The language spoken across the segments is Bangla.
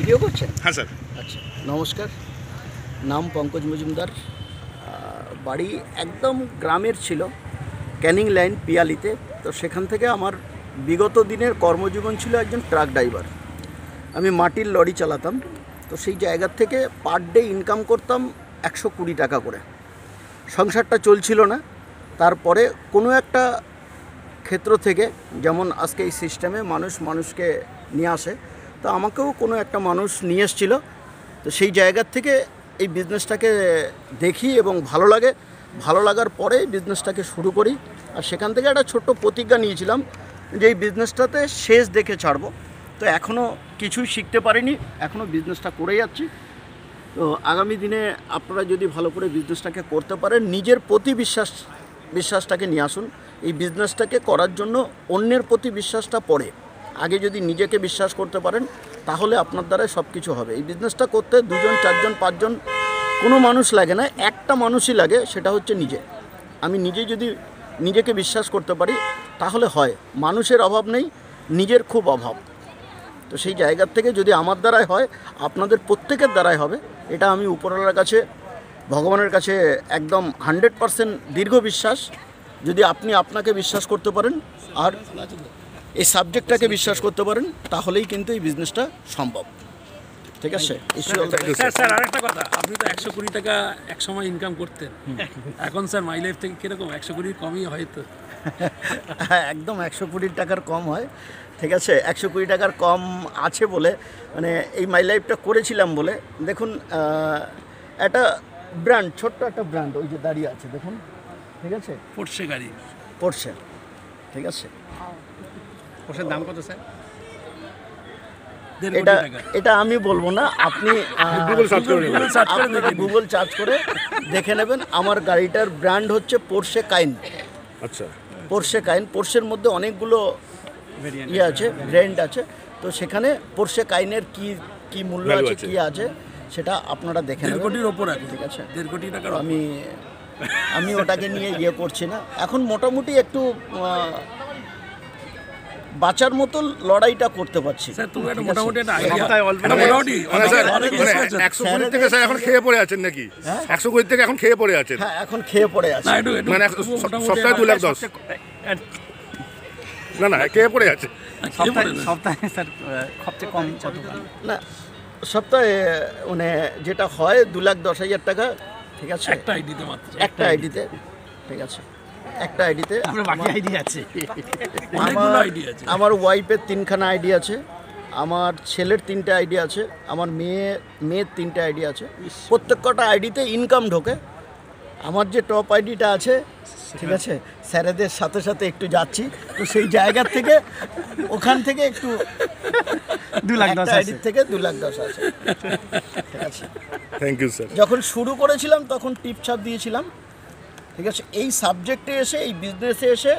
ভিডিও করছেন? হ্যাঁ স্যার। আচ্ছা, নমস্কার। নাম পঙ্কজ মজুমদার। বাড়ি একদম গ্রামের ছিল, ক্যানিং লাইন পিয়ালিতে। তো সেখান থেকে আমার বিগত দিনের কর্মজীবন ছিল একজন ট্রাক ড্রাইভার। আমি মাটির লরি চালাতাম। তো সেই জায়গার থেকে পার ডে ইনকাম করতাম 120 টাকা করে। সংসারটা চলছিল না। তারপরে কোনো একটা ক্ষেত্র থেকে, যেমন আজকে এই সিস্টেমে মানুষকে নিয়ে আসে, তো আমাকেও কোনো একটা মানুষ নিয়ে এসেছিল। তো সেই জায়গার থেকে এই বিজনেসটাকে দেখি এবং ভালো লাগার পরে বিজনেসটাকে শুরু করি। আর সেখান থেকে একটা ছোট্ট প্রতিজ্ঞা নিয়েছিলাম যে এই বিজনেসটাতে শেষ দেখে ছাড়বো। তো এখনও কিছুই শিখতে পারিনি, এখনও বিজনেসটা করে যাচ্ছি। তো আগামী দিনে আপনারা যদি ভালো করে বিজনেসটাকে করতে পারেন, নিজের প্রতি বিশ্বাসটাকে নিয়ে আসুন। এই বিজনেসটাকে করার জন্য অন্যের প্রতি বিশ্বাসটা পড়ে, আগে যদি নিজেকে বিশ্বাস করতে পারেন তাহলে আপনার দ্বারা সব কিছু হবে। এই বিজনেসটা করতে 2 জন 4 জন 5 জন কোনো মানুষ লাগে না, একটা মানুষই লাগে, সেটা হচ্ছে নিজে। আমি নিজে যদি নিজেকে বিশ্বাস করতে পারি তাহলে হয়। মানুষের অভাব নেই, নিজের খুব অভাব। তো সেই জায়গার থেকে যদি আমার দ্বারাই হয়, আপনাদের প্রত্যেকের দ্বারাই হবে। এটা আমি উপরওয়ালার কাছে, ভগবানের কাছে একদম 100% দীর্ঘ বিশ্বাস। যদি আপনি আপনাকে বিশ্বাস করতে পারেন আর এই সাবজেক্টটাকে বিশ্বাস করতে পারেন, তাহলেই কিন্তু এই বিজনেসটা সম্ভব। ঠিক আছে? স্যার আরেকটা কথা, আপনি তো 120 টাকা এক সময় ইনকাম করতেন, এখন স্যার মাই লাইফ থেকে কীরকম? 120 কমই হয়তো। হ্যাঁ, একদম 120 টাকার কম হয়। ঠিক আছে, 120 টাকার কম আছে বলে, মানে এই মাই লাইফটা করেছিলাম বলে। দেখুন, একটা ব্র্যান্ড, ছোট্ট একটা ব্র্যান্ড ওই যে দাঁড়িয়ে আছে দেখুন। ঠিক আছে, পোর্শে গাড়ি, পোর্শে। ঠিক আছে, পোর্শের দাম কত স্যার? এটা আমি বলবো না, আপনি গুগল সার্চ করে দেখে নেবেন। আমার গাড়িটার ব্র্যান্ড হচ্ছে পোর্শে কাইন। আচ্ছা, পোর্শে কাইন। পোর্শের মধ্যে অনেকগুলো ইয়ে আছে, ব্র্যান্ড আছে। তো সেখানে পোর্শে কাইনের কি মূল্য আছে, কি আছে, সেটা আপনারা দেখে নেবেন। 1.5 কোটির ওপর। ঠিক আছে, 1.5 কোটি টাকার। আমি ওটাকে নিয়ে ইয়ে করছি না এখন। মোটামুটি একটু বাঁচার মতো লড়াইটা করতে পারছি। স্যার তুমি একটা মোটামুটি একটা আইডিয়া, মোটামুটি 120 থেকে স্যার এখন খেয়ে পড়ে আছেন নাকি? 120 থেকে এখন খেয়ে পড়ে আছেন? হ্যাঁ, এখন খেয়ে পড়ে আছে। মানে সপ্তাহে 2,10,000? না খেয়ে পড়ে আছে। সপ্তাহে স্যার সবচেয়ে কম কত? না, সপ্তাহে মানে যেটা হয় 2,10,000 টাকা। ঠিক আছে, একটা আইডিতে মাত্র, একটা আইডিতে। ঠিক আছে, একটা আইডিতে। আমার ওয়াইফের 3খানা আইডি আছে, আমার ছেলের 3টে আইডি আছে, আমার মেয়ের 3টে আইডি আছে। প্রত্যেকটা আইডিতে ইনকাম ঢোকে। আমার যে টপ আইডিটা আছে, ঠিক আছে, স্যারেদের সাথে সাথে একটু যাচ্ছি, তো সেই জায়গার থেকে ওখান থেকে একটু 2,10,000 আইডির থেকে 2,10,000 আছে। ঠিক আছে, থ্যাংক ইউ স্যার। যখন শুরু করেছিলাম তখন টিপছাপ দিয়েছিলাম। ঠিক আছে, এই সাবজেক্টে এসে, এই বিজনেসে এসে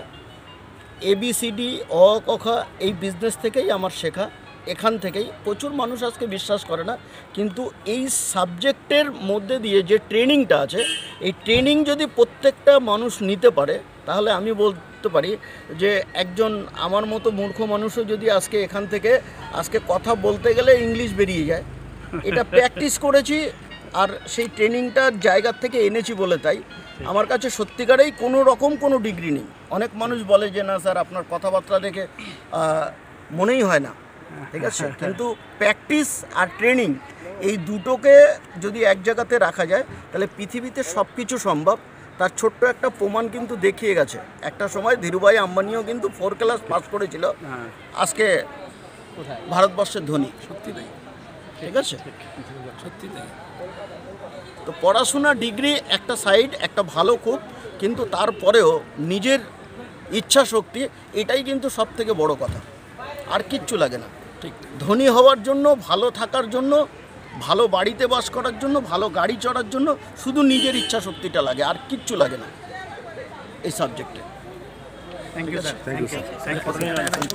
ABCD অ ক খ এই বিজনেস থেকেই আমার শেখা। এখান থেকেই প্রচুর মানুষ আজকে বিশ্বাস করে না, কিন্তু এই সাবজেক্টের মধ্যে দিয়ে যে ট্রেনিংটা আছে, এই ট্রেনিং যদি প্রত্যেকটা মানুষ নিতে পারে, তাহলে আমি বলতে পারি যে একজন আমার মতো মূর্খ মানুষও যদি আজকে এখান থেকে আজকে কথা বলতে গেলে ইংলিশ বেরিয়ে যায়। এটা প্র্যাকটিস করেছি আর সেই ট্রেনিংটার জায়গার থেকে এনেছি বলে তাই আমার কাছে সত্যিকারেই কোনো রকম কোনো ডিগ্রি নেই। অনেক মানুষ বলে যে না স্যার, আপনার কথাবার্তা দেখে মনেই হয় না। ঠিক আছে, কিন্তু প্র্যাকটিস আর ট্রেনিং এই দুটোকে যদি এক জায়গাতে রাখা যায়, তাহলে পৃথিবীতে সব কিছু সম্ভব। তার ছোট্ট একটা প্রমাণ কিন্তু দেখিয়ে গেছে। একটা সময় ধীরুভাই আম্বানিও কিন্তু 4 ক্লাস পাস করেছিল, আজকে ভারতবর্ষের ধনী। সত্যি তাই। ঠিক আছে, সত্যি তাই। তো পড়াশোনা ডিগ্রি একটা সাইড, একটা ভালো খুব, কিন্তু তারপরেও নিজের ইচ্ছা শক্তি, এটাই কিন্তু সব থেকে বড় কথা। আর কিচ্ছু লাগে না। ঠিক, ধনী হওয়ার জন্য, ভালো থাকার জন্য, ভালো বাড়িতে বাস করার জন্য, ভালো গাড়ি চড়ার জন্য শুধু নিজের ইচ্ছা শক্তিটা লাগে, আর কিচ্ছু লাগে না এই সাবজেক্টে। Thank you sir.